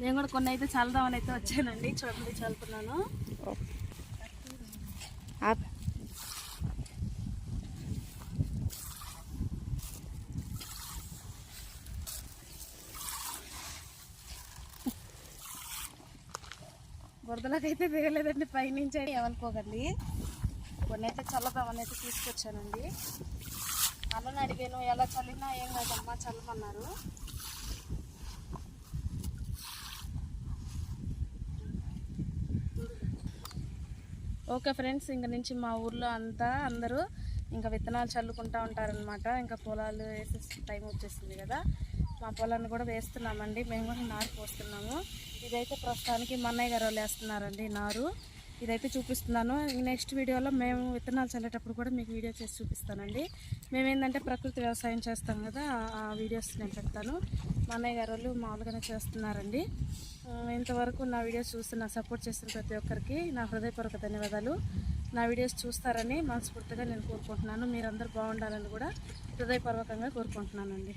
నేను కూడా కొన్ని అయితే చల్దామని అయితే వచ్చానండి. చూడండి చల్లుతున్నాను. బురదలకైతే దిగలేదండి, పైనుంచి ఏమనుకోకండి. కొన్ని అయితే చల్లదామని అయితే తీసుకొచ్చానండి. అన్నని అడిగాను, ఎలా చల్లినా ఏం కాదమ్మా చల్లమన్నారు. ఓకే ఫ్రెండ్స్, ఇంక నుంచి మా ఊర్లో అందరూ ఇంకా విత్తనాలు చల్లుకుంటూ ఉంటారనమాట. ఇంకా పొలాలు వేసే టైం వచ్చేసింది కదా, మా పొలాన్ని కూడా వేస్తున్నామండి. మేము కూడా నారు పోస్తున్నాము. ఇదైతే ప్రస్తుతానికి మా అన్నయ్య గారు వాళ్ళు వేస్తున్నారండి నారు. ఇదైతే చూపిస్తున్నాను. నెక్స్ట్ వీడియోలో మేము విత్తనాలు చల్లేటప్పుడు కూడా మీకు వీడియో చేసి చూపిస్తానండి. మేమేంటంటే ప్రకృతి వ్యవసాయం చేస్తాం కదా, ఆ వీడియోస్ నేను పెడతాను. మా అన్నయ్య గారు వాళ్ళు మామూలుగానే చేస్తున్నారండి. ఇంతవరకు నా వీడియోస్ చూస్తున్న సపోర్ట్ చేస్తున్న ప్రతి ఒక్కరికి నా హృదయపూర్వక ధన్యవాదాలు. నా వీడియోస్ చూస్తారని మనస్ఫూర్తిగా నేను కోరుకుంటున్నాను. మీరందరూ బాగుండాలని కూడా హృదయపూర్వకంగా కోరుకుంటున్నానండి.